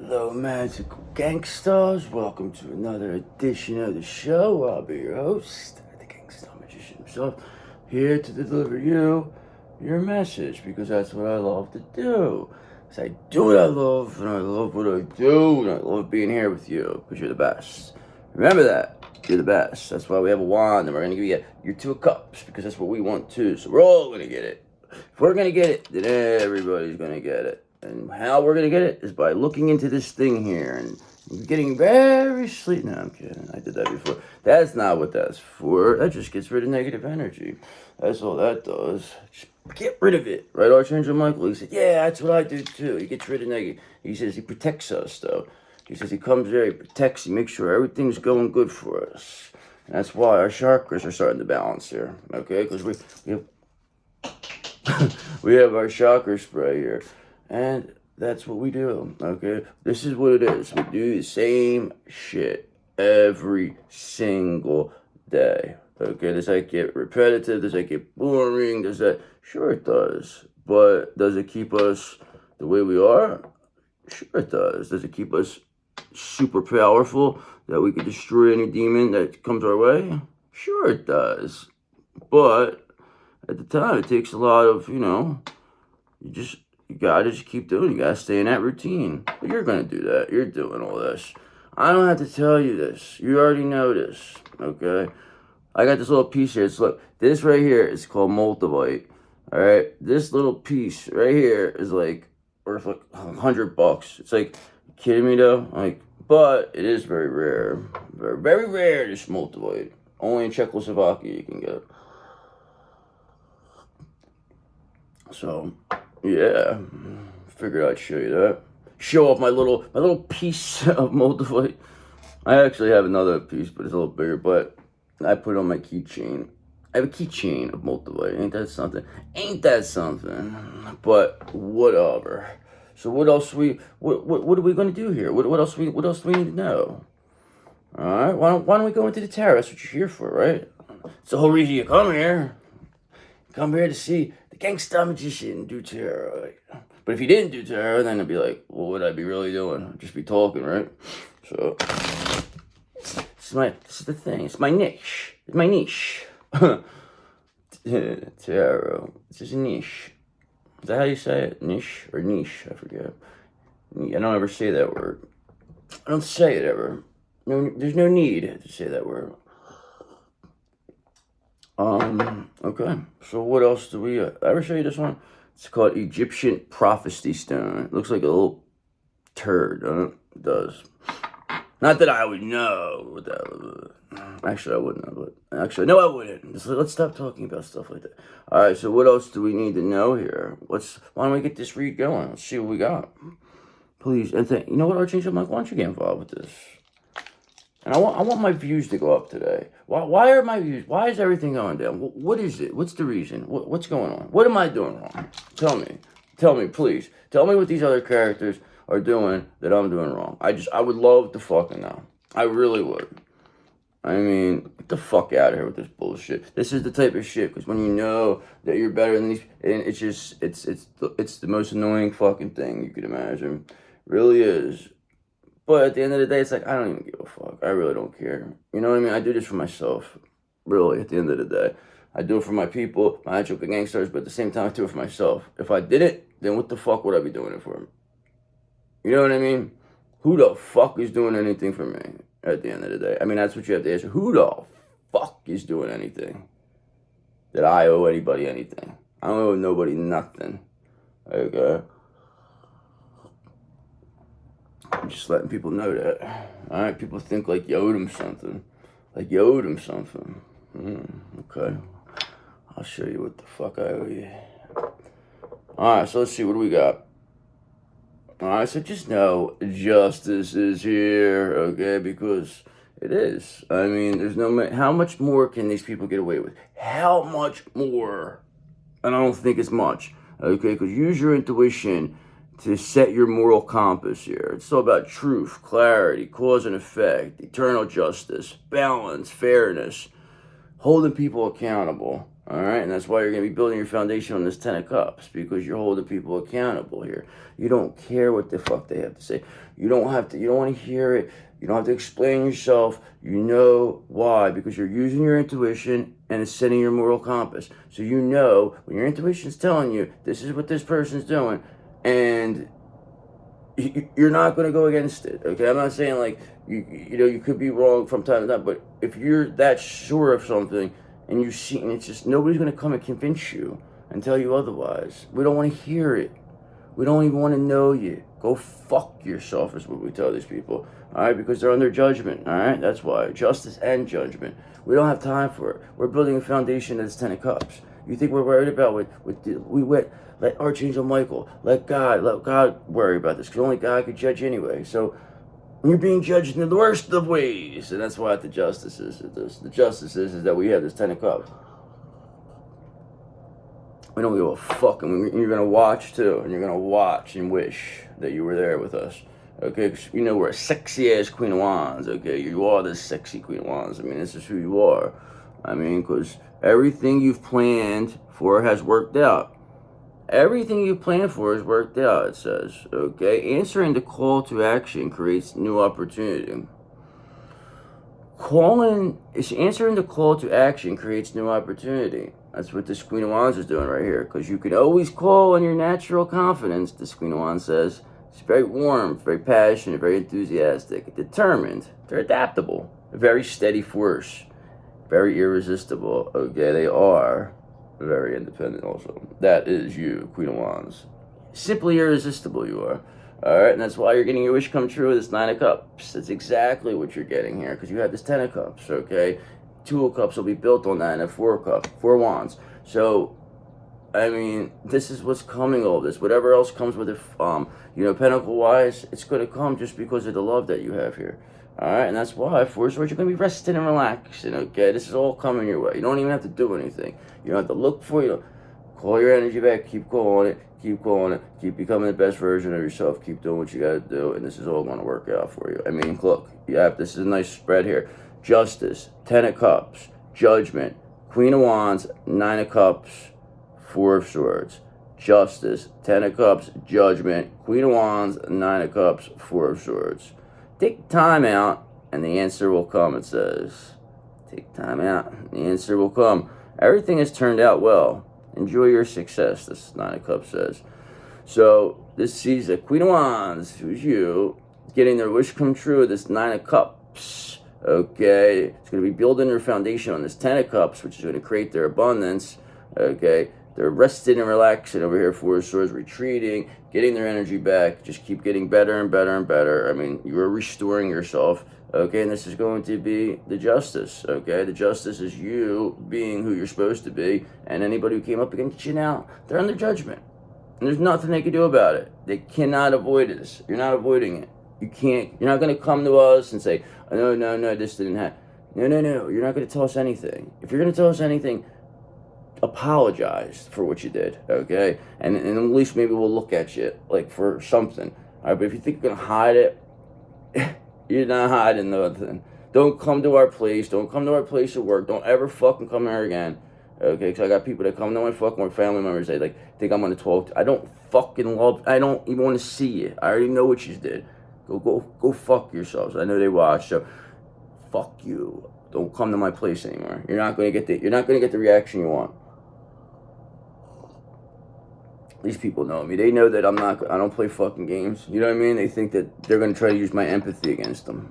Hello, magical gangsters. Welcome to another edition of the show. I'll be your host, the gangster magician himself, here to deliver you your message because that's what I love to do. Because I do what I love, and I love what I do, and I love being here with you because you're the best. Remember that. You're the best. That's why we have a wand, and we're going to give you your 2 cups because that's what we want too. So we're all going to get it. If we're going to get it, then everybody's going to get it. And how we're going to get it is by looking into this thing here and getting very sleepy. No, I'm kidding. I did that before. That's not what that's for. That just gets rid of negative energy. That's all that does. Just get rid of it. Right, Archangel Michael? He said, yeah, that's what I do too. He gets rid of negative. He says he protects us, though. He says he comes there, he protects, he makes sure everything's going good for us. And that's why our chakras are starting to balance here. Okay? Because we have, we have our chakra spray here. And that's what we do, okay? This is what it is. We do the same shit every single day, okay? Does that get repetitive? Does that get boring? Does that... Sure it does. But does it keep us the way we are? Sure it does. Does it keep us super powerful that we could destroy any demon that comes our way? Sure it does. But at the time, it takes a lot of, you gotta just keep doing it. You gotta stay in that routine. But you're gonna do that. You're doing all this. I don't have to tell you this. You already know this, okay? I got this little piece here. Look, this right here is called Multivite, all right? This little piece right here is like worth like $100. It's like, you kidding me though? Like, but it is very rare. Very, very rare, this Multivite. Only in Czechoslovakia you can get it. So, yeah, figured I'd show you that. Show off my little piece of Multivite. I actually have another piece, but it's a little bigger, but I put it on my keychain. I have a keychain of Multivite. Ain't that something? Ain't that something? But whatever. So what else what are we gonna do here? What else do we need to know? Alright, why don't we go into the tarot? That's what you're here for, right? It's the whole reason you come here. You come here to see the gangsta magician do tarot. Right? But if you didn't do tarot, then it'd be like, what would I be really doing? I'd just be talking, right? So this is the thing. It's my niche. It's my niche. Tarot. This is a niche. Is that how you say it? Niche or niche? I forget. I don't ever say that word. I don't say it ever. No, there's no need to say that word. Okay. So what else do we... I ever show you this one? It's called Egyptian Prophecy Stone. It looks like a little turd, doesn't it? It does. Not that I would know what that... Actually, I wouldn't know, but... Actually, no, I wouldn't. Let's stop talking about stuff like that. Alright, so what else do we need to know here? Why don't we get this read going? Let's see what we got. Please, and you know what, Archangel Mike? Why don't you get involved with this? And I want my views to go up today. Why are my views? Why is everything going down? What is it? What's the reason? What's going on? What am I doing wrong? Tell me, please. Tell me what these other characters are doing that I'm doing wrong. I would love to fucking know. I really would. I mean, get the fuck out of here with this bullshit. This is the type of shit, because when you know that you're better than these, and it's just, it's the most annoying fucking thing you could imagine. It really is. But at the end of the day, it's like, I don't even give a fuck. I really don't care. You know what I mean? I do this for myself. Really, at the end of the day. I do it for my people, my actual gangsters, but at the same time, I do it for myself. If I did it, then what the fuck would I be doing it for? You know what I mean? Who the fuck is doing anything for me at the end of the day? I mean, that's what you have to answer. Who the fuck is doing anything? That I owe anybody anything? I don't owe nobody nothing. Okay? I'm just letting people know that. Alright, people think like you owed them something. Like you owed them something. Okay. I'll show you what the fuck I owe you. Alright, so let's see, what do we got? Alright, so just know justice is here, okay? Because it is. I mean, there's no... How much more can these people get away with? How much more? And I don't think it's much, okay? Because use your intuition to set your moral compass here. It's all about truth, clarity, cause and effect, eternal justice, balance, fairness, holding people accountable, All right, and that's why you're going to be building your foundation on this Ten of Cups, because you're holding people accountable here. You don't care what the fuck they have to say. You don't want to hear it. You don't have to explain yourself. You know why, because you're using your intuition and it's setting your moral compass. So you know when your intuition's telling you this is what this person's doing, and you're not going to go against it. Okay, I'm not saying like you could be wrong from time to time, but if you're that sure of something and you see, and it's just nobody's going to come and convince you and tell you otherwise. We don't want to hear it. We don't even want to know you. Go fuck yourself is what we tell these people. All right, because they're under judgment. All right, that's why justice and judgment. We don't have time for it. We're building a foundation that's 10 of Cups. You think we're worried about let Archangel Michael, let God worry about this, because only God could judge anyway. So you're being judged in the worst of ways, and that's why the justice is. The justice is that we have this 10 of Cups. We don't give a fuck, and you're gonna watch too, and you're gonna watch and wish that you were there with us. Okay, because you know we're a sexy ass Queen of Wands. Okay, you are this sexy Queen of Wands. I mean, this is who you are. I mean, because everything you've planned for has worked out. Everything you planned for has worked out, it says. Okay, answering the call to action creates new opportunity. Answering the call to action creates new opportunity. That's what this Queen of Wands is doing right here, because you can always call on your natural confidence, this Queen of Wands says. She's very warm, very passionate, very enthusiastic, determined. They're adaptable. A very steady force. Very irresistible. Okay, they are very independent also. That is you, Queen of Wands. Simply irresistible you are. Alright, and that's why you're getting your wish come true with this 9 of Cups. That's exactly what you're getting here, because you have this 10 of Cups, okay? 2 of Cups will be built on that, and 4 of Cups, 4 Wands. So, I mean, this is what's coming, all this. Whatever else comes with it, Pentacle-wise, it's going to come just because of the love that you have here. Alright, and that's why, 4 Swords, you're going to be resting and relaxing, okay? This is all coming your way. You don't even have to do anything. You don't have to look for it. Call your energy back, keep going, keep becoming the best version of yourself, keep doing what you got to do, and this is all going to work out for you. I mean, look, this is a nice spread here. Justice, 10 of Cups, Judgment, Queen of Wands, 9 of Cups, 4 of Swords. Justice, 10 of Cups, Judgment, Queen of Wands, 9 of Cups, 4 of Swords. Take time out, and the answer will come, it says. Take time out, the answer will come. Everything has turned out well. Enjoy your success, this 9 of Cups says. So, this sees a Queen of Wands, who's you, getting their wish come true, this 9 of Cups. Okay, it's going to be building their foundation on this 10 of Cups, which is going to create their abundance. Okay, they're resting and relaxing over here, 4 of Swords, retreating, getting their energy back, just keep getting better and better and better. I mean, you're restoring yourself. Okay, and this is going to be the Justice, okay? The Justice is you being who you're supposed to be, and anybody who came up against you now, they're under judgment. And there's nothing they can do about it. They cannot avoid this. You're not avoiding it. You can't. You're not going to come to us and say, oh, no, this didn't happen. No, you're not going to tell us anything. If you're going to tell us anything, apologize for what you did, okay? And at least maybe we'll look at you, like, for something. All right, but if you think you're going to hide it, you're not hiding nothing. Don't come to our place. Don't come to our place of work. Don't ever fucking come here again. Okay, because I got people that come to my fucking work, family members, they think I'm gonna talk. I don't even want to see you. I already know what you did. Go fuck yourselves. I know they watch, so fuck you. Don't come to my place anymore. You're not gonna get the reaction you want. These people know me. They know that I don't play fucking games. You know what I mean? They think that they're going to try to use my empathy against me.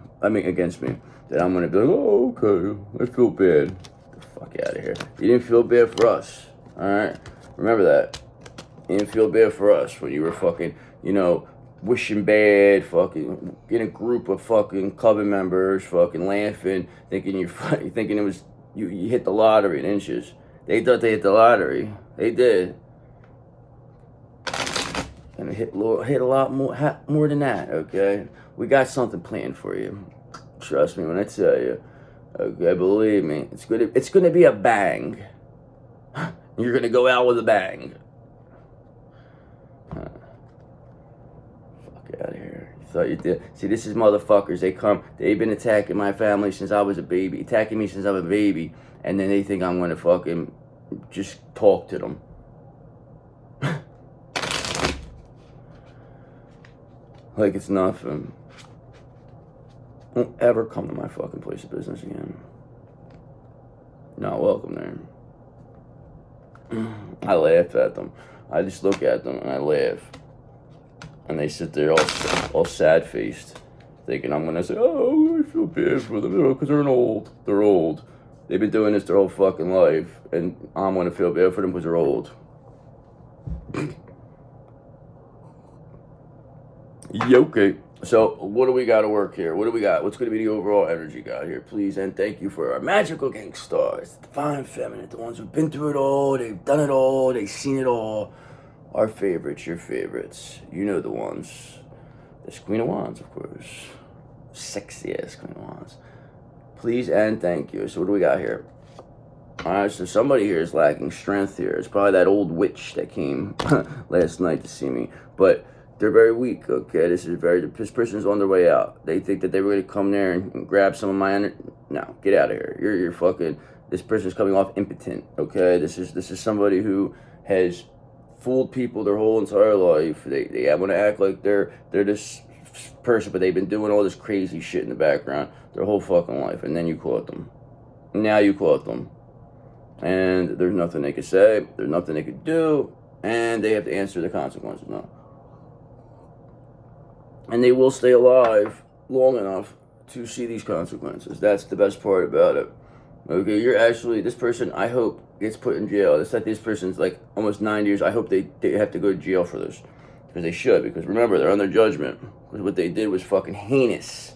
That I'm going to be like, oh, okay, I feel bad. Get the fuck out of here. You didn't feel bad for us. Alright? Remember that. You didn't feel bad for us when you were fucking, wishing bad, fucking, in a group of fucking coven members, fucking laughing, thinking it was, you hit the lottery in inches. They thought they hit the lottery. They did. And hit a lot more than that, okay? We got something planned for you. Trust me when I tell you. Okay, believe me. It's gonna be a bang. You're gonna go out with a bang. Fuck out of here. You thought you did. See, this is motherfuckers. They've been attacking my family since I was a baby. Attacking me since I was a baby. And then they think I'm gonna fucking just talk to them. Like it's nothing. Don't ever come to my fucking place of business again. Not welcome there. I laugh at them. I just look at them and I laugh. And they sit there all sad-faced, thinking I'm gonna say, oh, I feel bad for them, because they're old. They're old. They've been doing this their whole fucking life, and I'm gonna feel bad for them because they're old. Okay. So what do we got to work here? What do we got? What's going to be the overall energy got here? Please and thank you for our magical gang stars, the divine feminine, the ones who've been through it all, they've done it all, they've seen it all. Our favorites, your favorites, you know the ones. This Queen of Wands, of course. Sexy ass Queen of Wands. Please and thank you. So what do we got here? Alright, so somebody here is lacking strength here. It's probably that old witch that came last night to see me. But they're very weak, okay? This person's on their way out. They think that they were going to come there and grab some of my energy. No, get out of here. You're fucking, this person's coming off impotent, okay? This is somebody who has fooled people their whole entire life. They want to act like they're this person, but they've been doing all this crazy shit in the background their whole fucking life. And then you caught them. Now you caught them. And there's nothing they could say. There's nothing they could do. And they have to answer the consequences now. And they will stay alive long enough to see these consequences. That's the best part about it. Okay, you're actually, this person, I hope, gets put in jail. It's like this person's like almost 9 years. I hope they have to go to jail for this. Because they should. Because remember, they're under judgment. Because what they did was fucking heinous.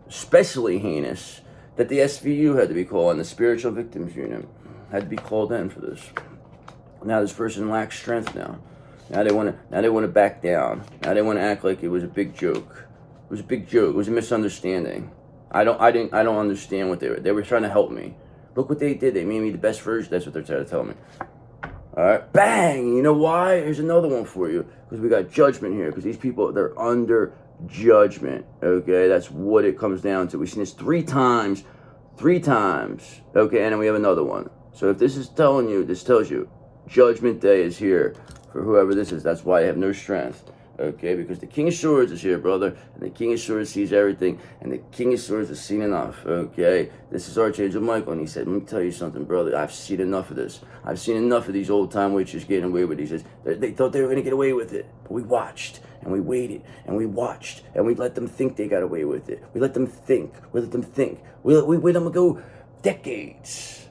Especially heinous. That the SVU had to be called in, the Spiritual Victims Unit had to be called in for this. Now this person lacks strength now. Now they want to back down. Now they want to act like it was a big joke. It was a big joke. It was a misunderstanding. I don't understand what they were trying to help me. Look what they did. They made me the best version. That's what they're trying to tell me. All right, bang. You know why? Here's another one for you. Because we got judgment here. Because these people, they're under judgment. Okay, that's what it comes down to. We've seen this 3 times. 3 times. Okay, and then we have another one. So if this is telling you, this tells you, Judgment Day is here. For whoever this is, that's why I have no strength, okay? Because the King of Swords is here, brother, and the King of Swords sees everything, and the King of Swords has seen enough, okay? This is Archangel Michael, and he said, let me tell you something, brother, I've seen enough of this. I've seen enough of these old-time witches getting away with it. He says, they thought they were going to get away with it, but we watched, and we waited, and we watched, and we let them think they got away with it. We let them think. We let them think. We let them go decades.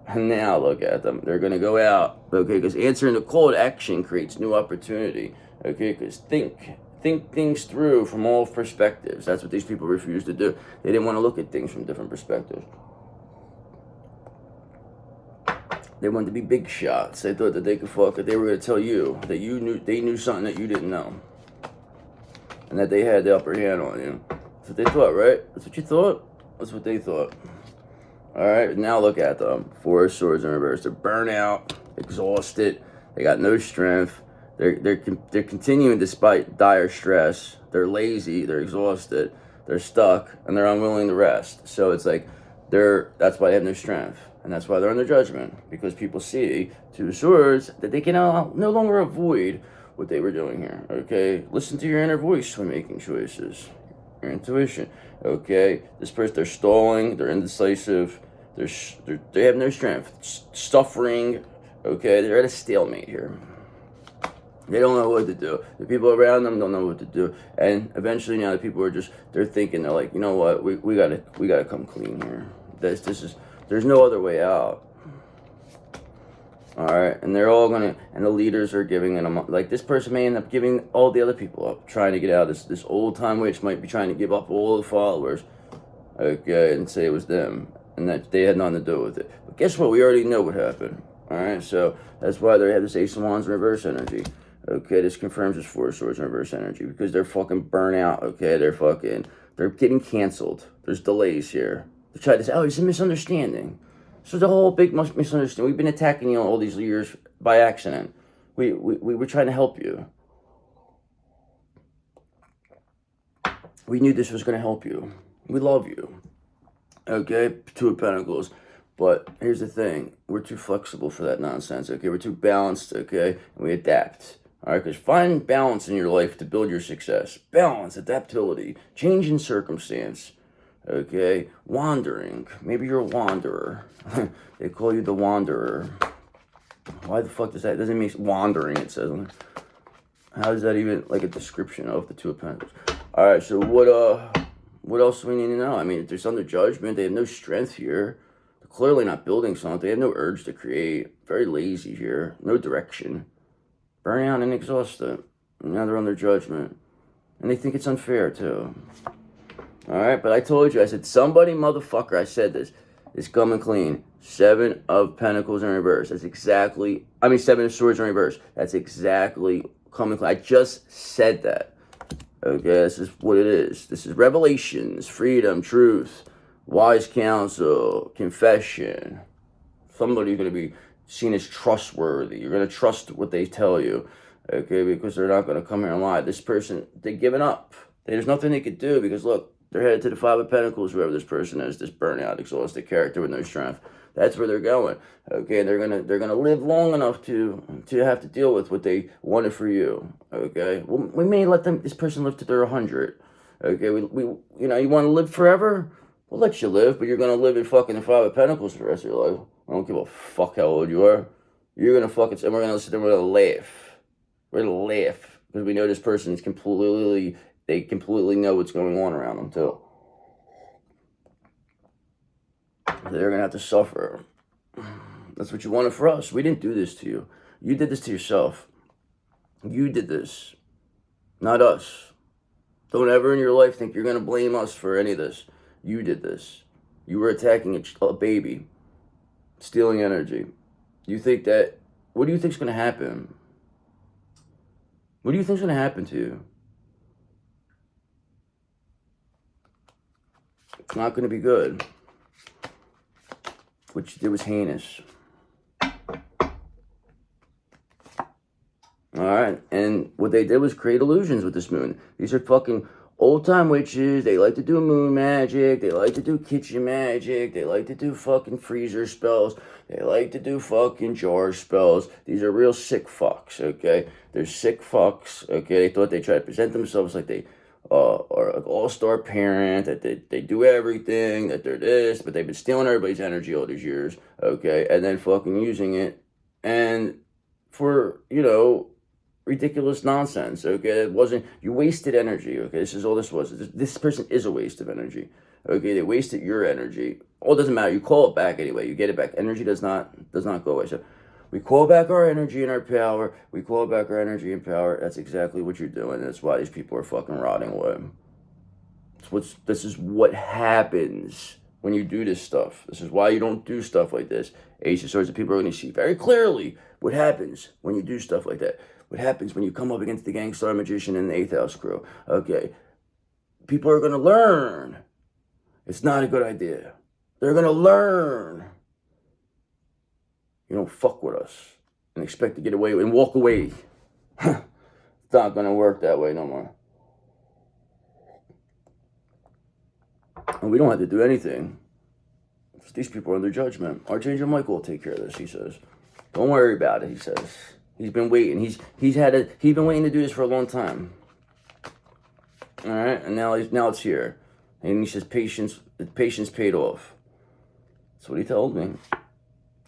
And now look at them. They're going to go out, okay? Because answering the call to action creates new opportunity, okay? Because think things through from all perspectives. That's what these people refuse to do. They didn't want to look at things from different perspectives. They wanted to be big shots. They thought that they could fuck it. They were going to tell you that they knew something that you didn't know. And that they had the upper hand on you. That's what they thought, right? That's what you thought? That's what they thought. Alright, now look at them. 4 of Swords in reverse. They're burnt out, exhausted, they got no strength. They're continuing despite dire stress. They're lazy, they're exhausted, they're stuck, and they're unwilling to rest. So it's like that's why they have no strength. And that's why they're under judgment. Because people see 2 of Swords that they can no longer avoid what they were doing here. Okay? Listen to your inner voice when making choices. Your intuition. Okay, this person, they're stalling, they're indecisive, they have no strength, suffering, okay, they're at a stalemate here. They don't know what to do. The people around them don't know what to do, and eventually now the people are they're thinking, they're like, you know what, we gotta come clean here. There's no other way out. All right, and they're all gonna, and the leaders are giving them, like this person may end up giving all the other people up, trying to get out. This old time witch might be trying to give up all the followers, okay, and say it was them, and that they had nothing to do with it. But guess what? We already know what happened. All right, so that's why they have this Ace of Wands in reverse energy. Okay, this confirms this 4 of Swords in reverse energy because they're fucking burnt out. Okay, they're getting canceled. There's delays here. They try to say, oh, it's a misunderstanding. So the whole big misunderstanding. We've been attacking you all these years by accident. We were trying to help you. We knew this was going to help you. We love you. Okay? 2 of Pentacles. But here's the thing. We're too flexible for that nonsense, okay? We're too balanced, okay? And we adapt. All right, because find balance in your life to build your success. Balance, adaptability, change in circumstance, okay? Wandering. Maybe you're a wanderer. They call you the wanderer. Why the fuck does that? It doesn't mean wandering, it says. How is that even like a description of the Two of Pentacles? All right, so what else do we need to know? I mean, if there's under judgment, they have no strength here. They're clearly not building something. They have no urge to create. Very lazy here. No direction. Burning out and exhausted. And now they're under judgment. And they think it's unfair, too. Alright, but I told you, I said, somebody, motherfucker, I said this, is coming clean. 7 of Pentacles in reverse. That's exactly, 7 of Swords in reverse. That's exactly coming clean. I just said that. Okay, this is what it is. This is revelations, freedom, truth, wise counsel, confession. Somebody's going to be seen as trustworthy. You're going to trust what they tell you, okay, because they're not going to come here and lie. This person, they're giving up. There's nothing they could do because, look, they're headed to the 5 of Pentacles, whoever this person is, this burnout, exhausted character with no strength. That's where they're going, okay? They're gonna live long enough to have to deal with what they wanted for you, okay? Well, we may let this person live to their 100, okay? We you know, you want to live forever? We'll let you live, but you're gonna live in fucking the 5 of Pentacles for the rest of your life. I don't give a fuck how old you are. You're gonna fucking, and we're gonna sit there, we're gonna laugh. We're gonna laugh because we know this person is they completely know what's going on around them too. They're gonna have to suffer. That's what you wanted for us. We didn't do this to you. You did this to yourself. You did this, not us. Don't ever in your life think you're gonna blame us for any of this. You did this. You were attacking a baby, stealing energy. You think that, what do you think's gonna happen? What do you think's gonna happen to you? It's not gonna be good. What you did was heinous. Alright, and what they did was create illusions with this moon. These are fucking old-time witches. They like to do moon magic. They like to do kitchen magic. They like to do fucking freezer spells. They like to do fucking jar spells. These are real sick fucks, okay? They're sick fucks, okay? They thought they tried to present themselves like they are an all-star parent, that they do everything, that they're this, but they've been stealing everybody's energy all these years, okay? And then fucking using it, and for, you know, ridiculous nonsense, okay? It wasn't, you wasted energy, okay? This is all this was. This person is a waste of energy, okay? They wasted your energy. All doesn't matter. You call it back anyway. You get it back. Energy does not go away. So we call back our energy and our power. We call back our energy and power. That's exactly what you're doing. That's why these people are fucking rotting away. This is what happens when you do this stuff. This is why you don't do stuff like this. Ace of Swords, the people are going to see very clearly what happens when you do stuff like that. What happens when you come up against the Gangstar Magician and the 8th House crew. Okay. People are going to learn. It's not a good idea. They're going to learn. You don't fuck with us and expect to get away and walk away. It's not going to work that way no more. And we don't have to do anything. These people are under judgment. Archangel Michael will take care of this, he says. Don't worry about it, he says. He's been waiting. He's been waiting to do this for a long time. All right, and now it's here. And he says patience paid off. That's what he told me.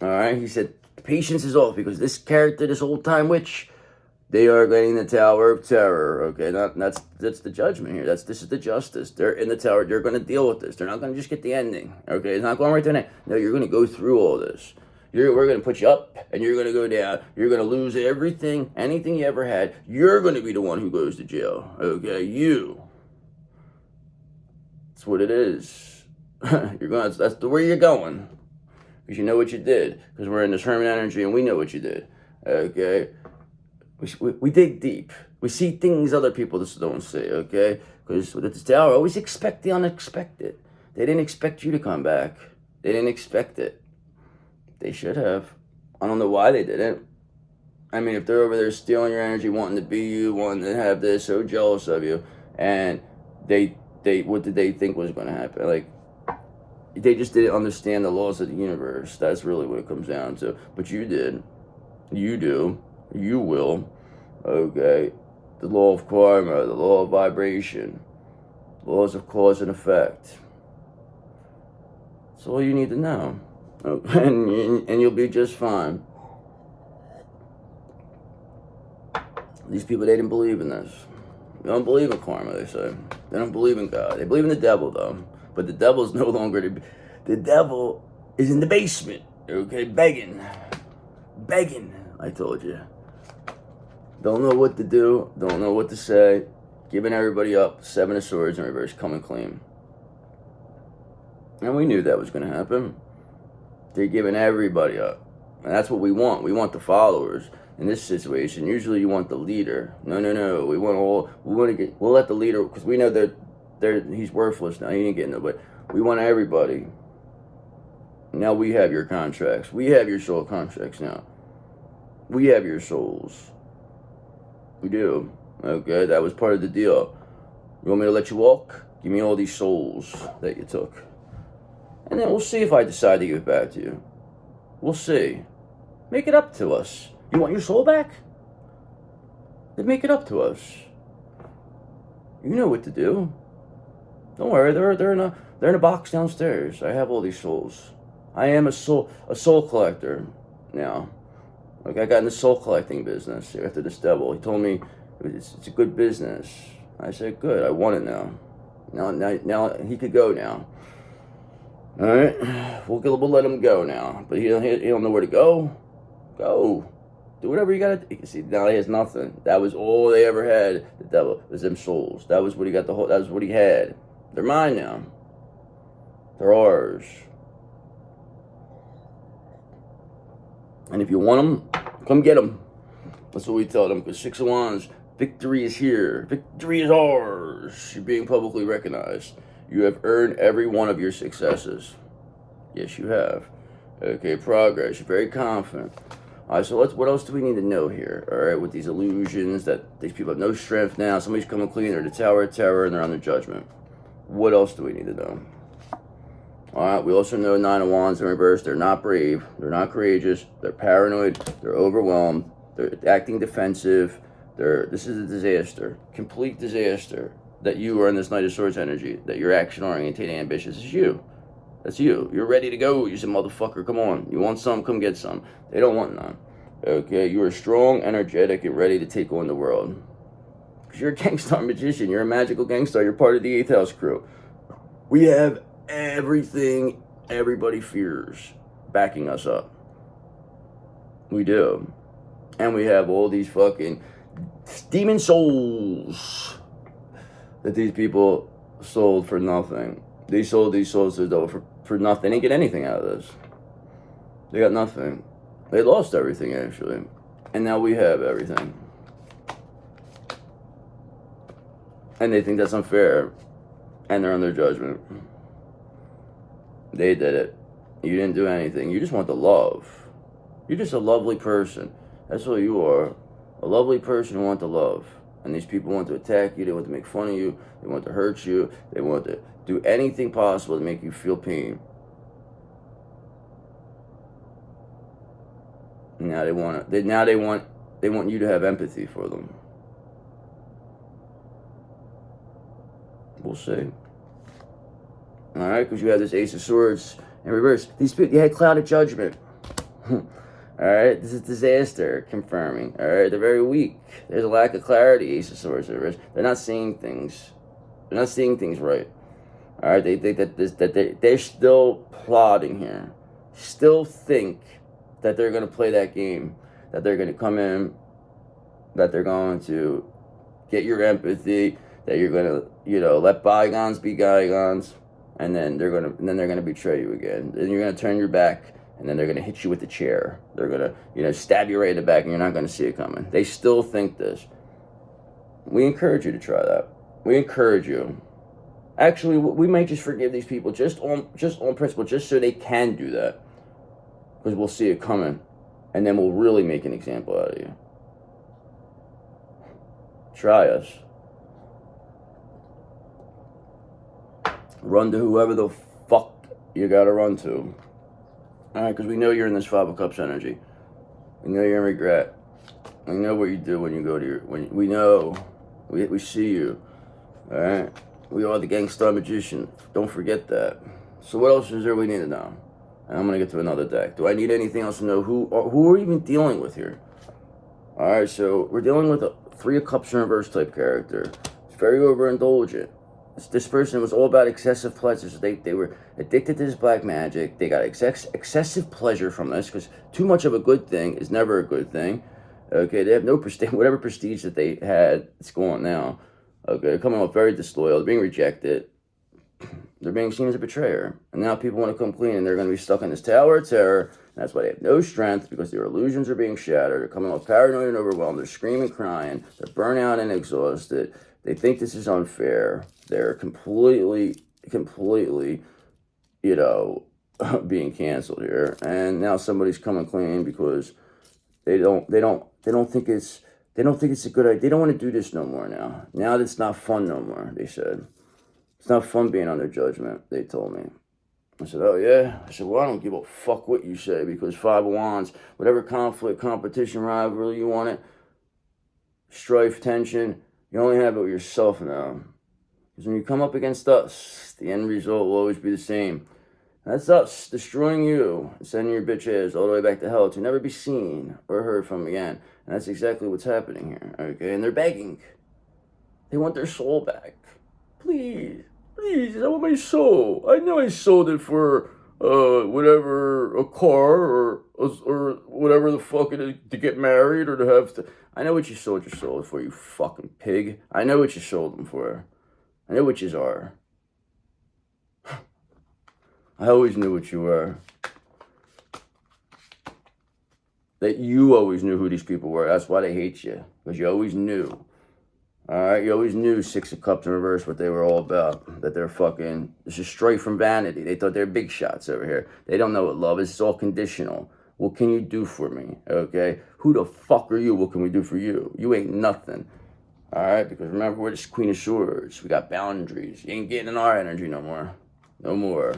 All right, he said patience is off because this character, this old-time witch, they are getting the Tower of Terror. Okay, that's the judgment here. This is the justice. They're in the tower. They're going to deal with this. They're not going to just get the ending. Okay, it's not going right to the end. No, you're going to go through all this. We're going to put you up, and you're going to go down. You're going to lose everything, anything you ever had. You're going to be the one who goes to jail. Okay, you. That's what it is. That's where you're going. Because you know what you did. Because we're in this Hermit energy, and we know what you did. Okay? We dig deep. We see things other people just don't see, okay? Because with the Tower, always expect the unexpected. They didn't expect you to come back. They didn't expect it. They should have. I don't know why they didn't. I mean, if they're over there stealing your energy, wanting to be you, wanting to have this, so jealous of you, and what did they think was going to happen? Like, They just didn't understand the laws of the universe. That's really what it comes down to. But you did. You do. You will. Okay. The law of karma, the law of vibration, laws of cause and effect. That's all you need to know. Okay. And you'll be just fine. These people, they didn't believe in this. They don't believe in karma, they say. They don't believe in God. They believe in the devil, though. But the devil's no longer... The devil is in the basement, okay? Begging. I told you. Don't know what to do. Don't know what to say. Giving everybody up. 7 of Swords in reverse. Coming clean. And we knew that was going to happen. They're giving everybody up. And that's what we want. We want the followers. In this situation, usually you want the leader. No. We'll let the leader, because we know he's worthless now. He ain't getting nobody. We want everybody. Now we have your contracts. We have your soul contracts now. We have your souls. We do. Okay, that was part of the deal. You want me to let you walk? Give me all these souls that you took. And then we'll see if I decide to give it back to you. We'll see. Make it up to us. You want your soul back? Then make it up to us. You know what to do. Don't worry, they're in a box downstairs. I have all these souls. I am a soul collector now. Like, I got in the soul collecting business after this devil. He told me it's a good business. I said, good, I want it now. Now he could go now. All right, we'll let him go now. But he don't know where to go. Go. Do whatever you gotta do. See, now he has nothing. That was all they ever had. The devil was them souls. That was what he got that was what he had. They're mine now. They're ours. And if you want them, come get them. That's what we tell them. Because 6 of Wands, victory is here. Victory is ours. You're being publicly recognized. You have earned every one of your successes. Yes, you have. Okay, progress. You're very confident. All right, so what else do we need to know here? All right, with these illusions that these people have no strength now. Somebody's coming clean. They're the Tower of Terror and they're under judgment. What else do we need to know? All right, we also know 9 of Wands in reverse. They're not brave. They're not courageous. They're paranoid. They're overwhelmed. They're acting defensive. This is a disaster. Complete disaster that you are in this Knight of Swords energy. That you're action-oriented and ambitious. It's you. That's you. You're ready to go. You said, motherfucker, come on. You want some? Come get some. They don't want none. Okay, you are strong, energetic, and ready to take on the world. Because you're a gangstar magician. You're a magical gangstar. You're part of the 8th house crew. We have everything everybody fears backing us up. We do. And we have all these fucking demon souls that these people sold for nothing. They sold these souls to the devil for nothing. They didn't get anything out of this. They got nothing. They lost everything, actually. And now we have everything. And they think that's unfair. And they're under judgment. They did it. You didn't do anything. You just want the love. You're just a lovely person. That's all you are. A lovely person who wants the love. And these people want to attack you. They want to make fun of you. They want to hurt you. They want to do anything possible to make you feel pain. Now they want you to have empathy for them. We'll see. All right, because you have this Ace of Swords in reverse. These people, they had cloud of judgment. All right, this is disaster confirming. All right, they're very weak. There's a lack of clarity. Ace of Swords in reverse. They're not seeing things. They're not seeing things right. All right, they think that they're still plotting here. Still think that they're going to play that game. That they're going to come in. That they're going to get your empathy. That you're going to, let bygones be bygones. And then they're gonna betray you again. Then you're gonna turn your back, and then they're gonna hit you with the chair. They're gonna, stab you right in the back, and you're not gonna see it coming. They still think this. We encourage you to try that. We encourage you. Actually, we might just forgive these people just on principle, just so they can do that, because we'll see it coming, and then we'll really make an example out of you. Try us. Run to whoever the fuck you gotta run to. Alright, because we know you're in this Five of Cups energy. We know you're in regret. We know what you do when you go to we know. We see you. Alright? We are the Gangstar Magician. Don't forget that. So what else is there we need to know? And I'm going to get to another deck. Do I need anything else to know who we're even dealing with here? Alright, so we're dealing with a Three of Cups in reverse type character. It's very overindulgent. This person was all about excessive pleasures. They were addicted to this black magic. They got excessive pleasure from this, because too much of a good thing is never a good thing. Okay, they have no prestige. Whatever prestige that they had, it's gone now. Okay, they're coming off very disloyal. They're being rejected. They're being seen as a betrayer. And now people want to come clean, and they're going to be stuck in this tower of terror. And that's why they have no strength, because their illusions are being shattered. They're coming off paranoid and overwhelmed. They're screaming, crying. They're burnt out and exhausted. They think this is unfair. They're completely, you know, being canceled here. And now somebody's coming clean because they don't think it's a good idea. They don't want to do this no more now. Now it's not fun no more, they said. It's not fun being under judgment, they told me. I said, oh yeah? I said, well, I don't give a fuck what you say, because Five of Wands, whatever conflict, competition, rivalry you want it, strife, tension, you only have it with yourself now. Because when you come up against us, the end result will always be the same. That's us destroying you and sending your bitch ass all the way back to hell to never be seen or heard from again. And that's exactly what's happening here, okay? And they're begging. They want their soul back. Please, I want my soul. I know I sold it for, whatever, a car or whatever the fuck it is, to get married or to have to. I know what you sold your soul for, you fucking pig. I know what you sold them for. I know what you are. I always knew what you were. That you always knew who these people were. That's why they hate you. Because you always knew. Alright? You always knew Six of Cups in reverse, what they were all about. That they're fucking... This is straight from vanity. They thought they were big shots over here. They don't know what love is. It's all conditional. What can you do for me? Okay? Who the fuck are you? What can we do for you? You ain't nothing. Alright? Because remember, we're this Queen of Swords. We got boundaries. You ain't getting in our energy no more. No more.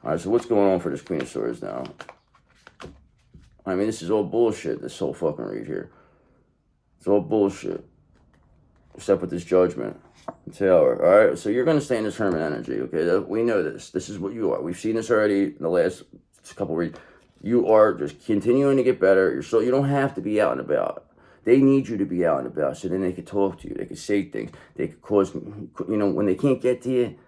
Alright, so what's going on for this Queen of Swords now? I mean, this is all bullshit, this whole fucking read here. It's all bullshit. Except with this Judgment. Tower. Alright, so you're going to stay in this Hermit energy, okay? We know this. This is what you are. We've seen this already in the last couple reads. You are just continuing to get better. You don't have to be out and about. They need you to be out and about so then they can talk to you. They can say things. They can cause, when they can't get to you,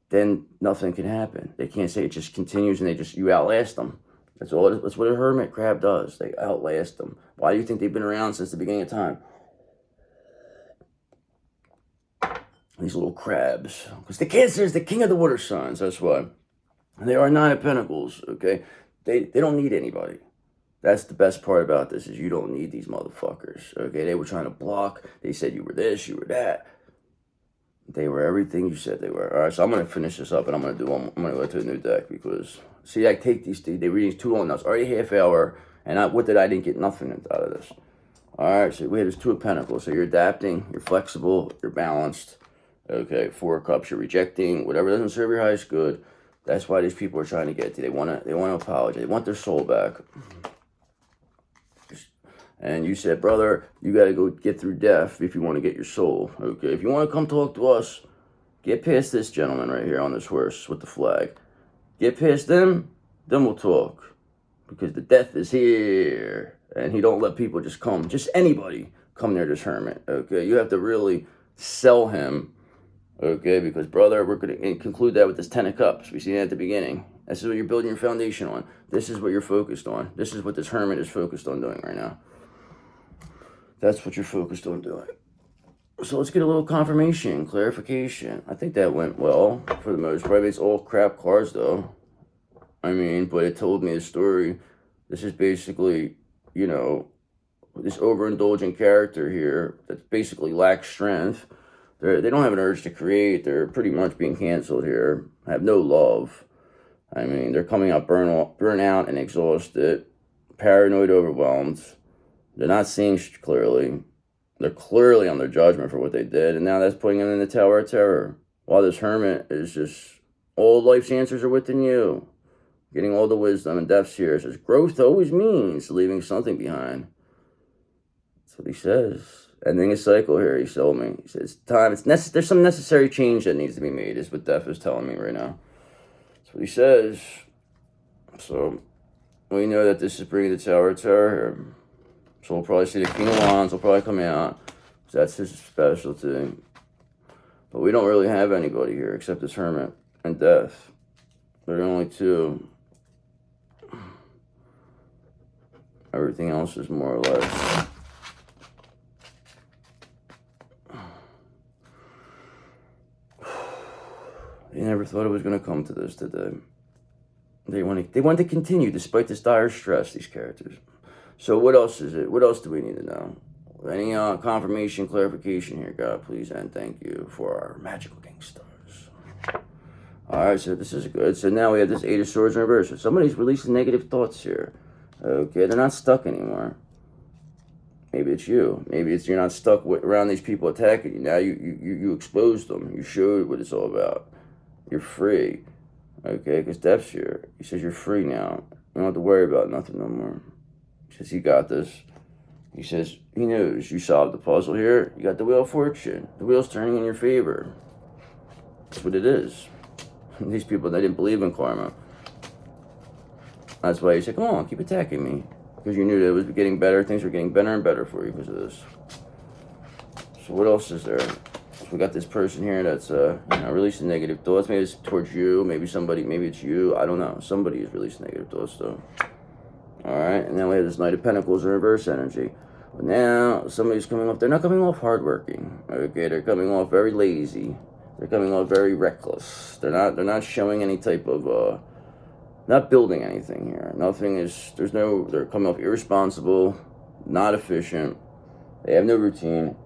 then nothing can happen. They can't say it just continues and you outlast them. That's what a hermit crab does. They outlast them. Why do you think they've been around since the beginning of time? These little crabs. Because the Cancer is the king of the water signs, that's why. And they are Nine of Pentacles, okay? They don't need anybody. That's the best part about this, is you don't need these motherfuckers, okay? They were trying to block. They said you were this, you were that. They were everything you said they were. All right, so I'm going to finish this up, and I'm going to go to a new deck, because, see, I take these, they readings too long now. It's already half hour, and I didn't get nothing out of this. All right, so we have this Two of Pentacles. So you're adapting, you're flexible, you're balanced. Okay, Four of Cups, you're rejecting whatever doesn't serve your highest good. That's why these people are trying to get to you. They want to apologize. They want their soul back. And you said, brother, you got to go get through death if you want to get your soul. Okay, if you want to come talk to us, get past this gentleman right here on this horse with the flag. Get past them, then we'll talk. Because the death is here. And he don't let people just come. Just anybody come near this hermit. Okay, you have to really sell him. Okay, because, brother, we're going to conclude that with this Ten of Cups. We see that at the beginning. This is what you're building your foundation on. This is what you're focused on. This is what this hermit is focused on doing right now. That's what you're focused on doing. So let's get a little confirmation, clarification. I think that went well for the most part. It's all crap cards, though. I mean, but it told me the story. This is basically, this overindulgent character here that basically lacks strength. They don't have an urge to create. They're pretty much being canceled here. Have no love. I mean, they're coming out burnt out and exhausted, paranoid, overwhelmed. They're not seeing clearly. They're clearly on their judgment for what they did, and now that's putting them in the Tower of Terror. While this hermit is just, all life's answers are within you. getting all the wisdom, and Death's here. It says, growth always means leaving something behind. That's what he says. Ending a cycle here, he told me. He says, there's some necessary change that needs to be made, is what Death is telling me right now. That's what he says. So, we know that this is bringing the Tower of Terror here. So we'll probably see the King of Wands will probably come out. So that's his specialty. But we don't really have anybody here except this Hermit and Death. They're the only two. Everything else is more or less. They never thought it was going to come to this, did they? They want to continue despite this dire stress, these characters. So what else is it? What else do we need to know? Any confirmation, clarification here, God, please, and thank you for our magical king stars. Alright, so this is good. So now we have this Eight of Swords in reverse. So somebody's releasing negative thoughts here. Okay, they're not stuck anymore. Maybe it's you. Maybe it's you're not stuck around these people attacking you. Now you exposed them. You showed what it's all about. You're free. Okay, because Death's here. He says you're free now. You don't have to worry about nothing no more. He says he got this. He says he knows you solved the puzzle here. You got the Wheel of Fortune. The wheel's turning in your favor. That's what it is. These people, they didn't believe in karma. That's why he said, come on, keep attacking me. Because you knew that it was getting better. Things were getting better and better for you because of this. So what else is there? So we got this person here that's releasing negative thoughts. Maybe it's towards you. Maybe somebody, maybe it's you. I don't know. Somebody is releasing negative thoughts though. Alright, and then we have this Knight of Pentacles in reverse energy. But now, somebody's coming off, they're not coming off hardworking. Okay, they're coming off very lazy. They're coming off very reckless. They're not showing any type of, not building anything here. Nothing is, they're coming off irresponsible, not efficient. They have no routine.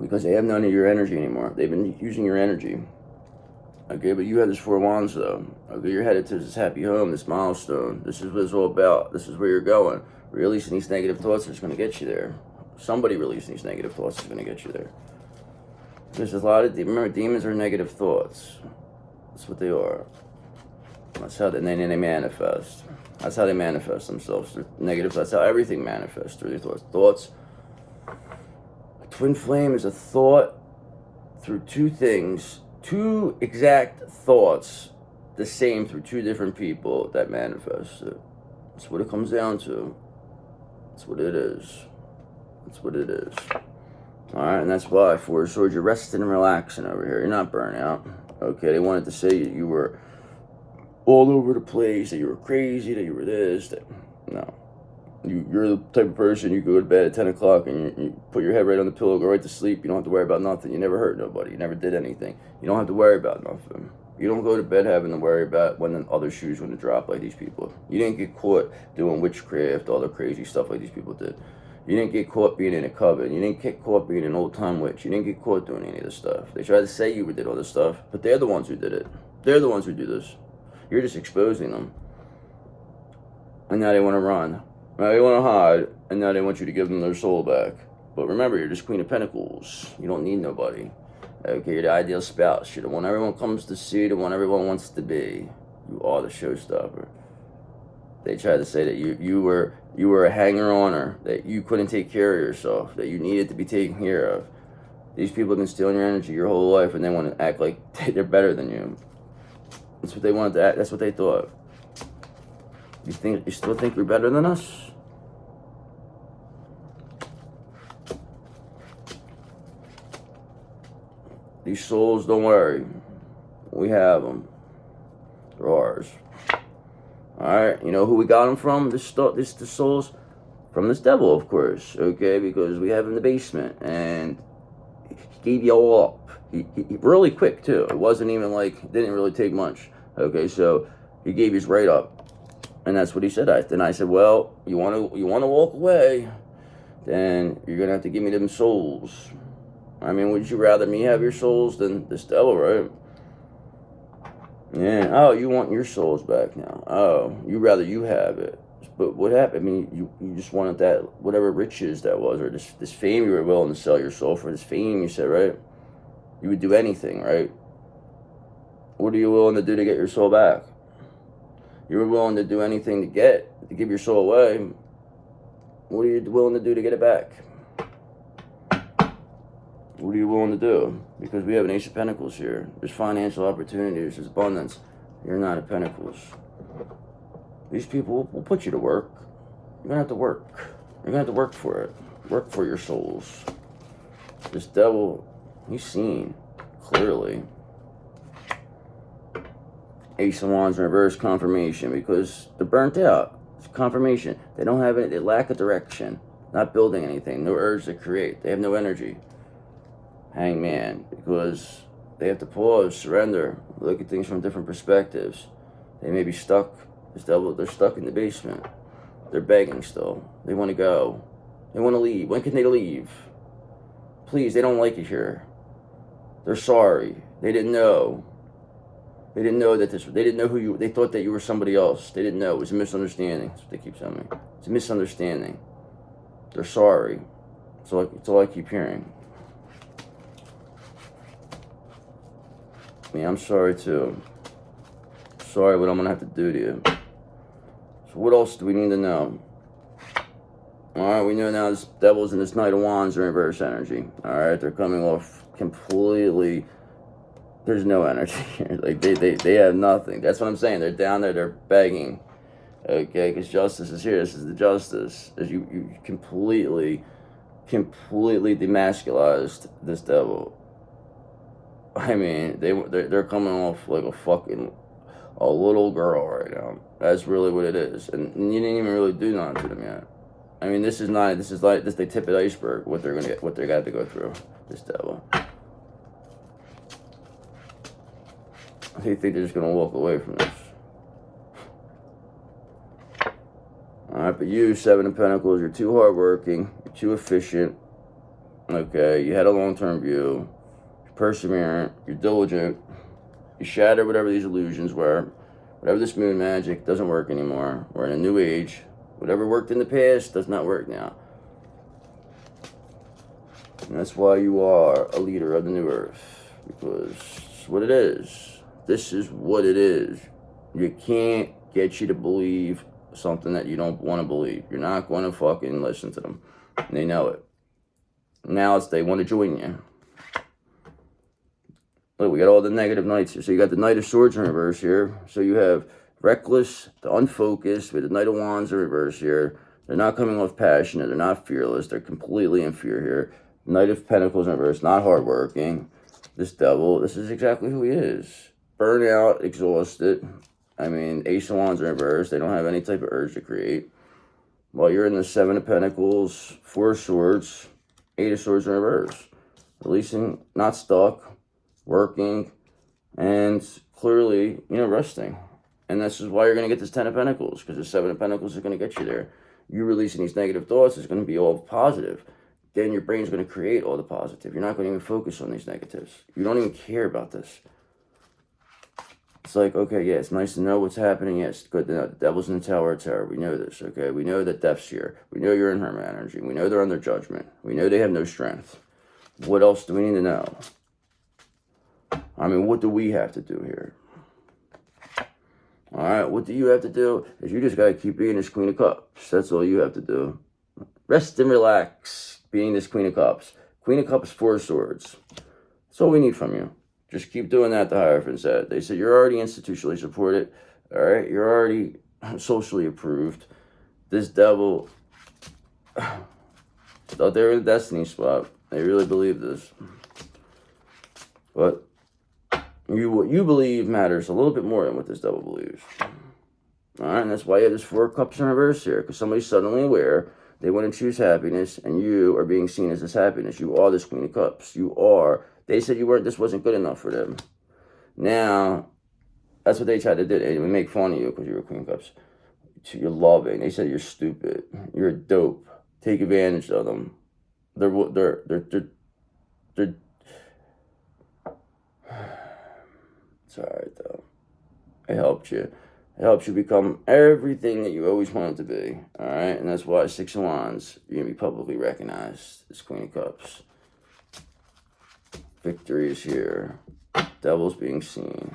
Because they have none of your energy anymore. They've been using your energy. Okay, but you have this Four of Wands though. Okay, you're headed to this happy home, this milestone. This is what it's all about. This is where you're going. Releasing these negative thoughts is going to get you there. Somebody releasing these negative thoughts is going to get you there. There's a lot of, remember, demons are negative thoughts. That's what they are. That's how they manifest. That's how they manifest themselves. They're negative. That's how everything manifests through their thoughts. Thoughts. A twin flame is a thought through two things. Two exact thoughts, the same through two different people that manifest it. That's what it comes down to. That's what it is. That's what it is. Alright, and that's why Four of Swords, you're resting and relaxing over here. You're not burnt out. Okay, they wanted to say that you were all over the place, that you were crazy, that you were this, that... No. You're the type of person, you go to bed at 10 o'clock and you put your head right on the pillow, go right to sleep. You don't have to worry about nothing. You never hurt nobody. You never did anything. You don't have to worry about nothing. You don't go to bed having to worry about when the other shoe's going to drop like these people. You didn't get caught doing witchcraft, all the crazy stuff like these people did. You didn't get caught being in a coven. You didn't get caught being an old-time witch. You didn't get caught doing any of this stuff. They tried to say you did all this stuff, but they're the ones who did it. They're the ones who do this. You're just exposing them. And now they want to run. Now they want to hide, and now they want you to give them their soul back. But remember, you're just Queen of Pentacles. You don't need nobody. Okay, you're the ideal spouse. You're the one everyone comes to see, the one everyone wants to be. You are the showstopper. They tried to say that you were a hanger-oner, that you couldn't take care of yourself, that you needed to be taken care of. These people have been stealing your energy your whole life, and they want to act like they're better than you. That's what they wanted to act. That's what they thought. You still think you're better than us? These souls, don't worry. We have them. They're ours. Alright, you know who we got them from? The souls? From this devil, of course. Okay, because we have him in the basement. And he gave you all up. He really quick, too. It wasn't even like, it didn't really take much. Okay, so he gave his right up. And that's what he said. Then I said, well, you want to walk away, then you're going to have to give me them souls. I mean, would you rather me have your souls than this devil, right? Yeah. Oh, you want your souls back now. Oh, you rather you have it. But what happened? I mean, you just wanted that, whatever riches that was, or this fame you were willing to sell your soul for. This fame, you said, right? You would do anything, right? What are you willing to do to get your soul back? You were willing to do anything to give your soul away. What are you willing to do to get it back? What are you willing to do? Because we have an Ace of Pentacles here. There's financial opportunities. There's abundance. You're Nine of Pentacles. These people will put you to work. You're going to have to work. You're going to have to work for it. Work for your souls. This devil, he's seen clearly. Ace of Wands in reverse, confirmation, because they're burnt out. It's confirmation. They don't have any, they lack a direction. Not building anything. No urge to create. They have no energy. Hangman, because they have to pause, surrender, look at things from different perspectives. They may be stuck. This devil, they're stuck in the basement. They're begging still. They want to go. They want to leave. When can they leave? Please, they don't like it here. They're sorry. They didn't know. They didn't know that they didn't know who you, they thought that you were somebody else. They didn't know. It was a misunderstanding. That's what they keep telling me. It's a misunderstanding. They're sorry. It's all I keep hearing. I mean, I'm sorry too. Sorry what I'm gonna have to do to you. So what else do we need to know? Alright, we know now this devil's and this Knight of Wands are in reverse energy. Alright, they're coming off completely. There's no energy here. Like they have nothing. That's what I'm saying. They're down there, they're begging. Okay, because justice is here. This is the justice. As you completely demasculized this devil. I mean, they're coming off like a little girl right now. That's really what it is, and you didn't even really do nothing to them yet. I mean, this is the tip of the iceberg. What they're gonna get, what they got to go through. This devil. They think they're just gonna walk away from this. All right, but you, Seven of Pentacles, you're too hardworking. You're too efficient. Okay, you had a long-term view. Perseverant, you're diligent, you shatter whatever these illusions were, whatever this moon magic doesn't work anymore. We're in a new age. Whatever worked in the past does not work now. And that's why you are a leader of the new earth, because it's what it is. This is what it is. You can't get you to believe something that you don't want to believe. You're not going to fucking listen to them. And they know it. Now they want to join you. Look, we got all the negative knights here. So you got the Knight of Swords in reverse here. So you have reckless, the unfocused, with the Knight of Wands in reverse here. They're not coming off passionate. They're not fearless. They're completely in fear here. Knight of Pentacles in reverse, not hardworking. This devil, this is exactly who he is. Burnout, exhausted. I mean, Ace of Wands in reverse. They don't have any type of urge to create. While you're in the Seven of Pentacles, Four of Swords, Eight of Swords in reverse. Releasing, not stuck. Working, and clearly, resting. And this is why you're going to get this Ten of Pentacles, because the Seven of Pentacles is going to get you there. You releasing these negative thoughts is going to be all positive. Then your brain's going to create all the positive. You're not going to even focus on these negatives. You don't even care about this. It's like, okay, yeah, it's nice to know what's happening. Yes, good to know. The devil's in the Tower of Terror. We know this, okay? We know that death's here. We know you're in Hermit energy. We know they're under judgment. We know they have no strength. What else do we need to know? I mean, what do we have to do here? All right, what do you have to do? Is you just got to keep being this Queen of Cups. That's all you have to do. Rest and relax being this Queen of Cups. Queen of Cups, Four of Swords. That's all we need from you. Just keep doing that, the Hierophant said. They said you're already institutionally supported. All right, you're already socially approved. This devil, thought they were in a destiny spot. They really believe this. But what you believe matters a little bit more than what this devil believes. Alright, and that's why you have this Four of Cups in reverse here. Because somebody's suddenly aware they want to choose happiness, and you are being seen as this happiness. You are this Queen of Cups. You are. They said you weren't, this wasn't good enough for them. Now, that's what they tried to do. They would make fun of you because you were Queen of Cups. You're loving. They said you're stupid. You're dope. Take advantage of them. They're it's alright though. It helped you. It helps you become everything that you always wanted to be. Alright? And that's why Six of Wands, you're going to be publicly recognized as Queen of Cups. Victory is here. Devil's being seen.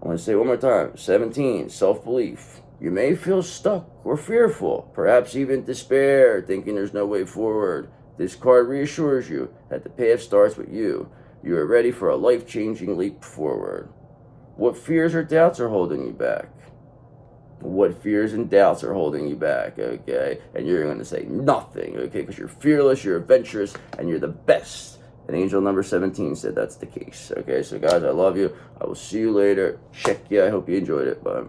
I'm going to say it one more time. 17, self-belief. You may feel stuck or fearful, perhaps even despair, thinking there's no way forward. This card reassures you that the path starts with you. You are ready for a life-changing leap forward. What fears or doubts are holding you back? What fears and doubts are holding you back, okay? And you're going to say nothing, okay? Because you're fearless, you're adventurous, and you're the best. And angel number 17 said that's the case, okay? So guys, I love you. I will see you later. Check you. I hope you enjoyed it. Bye.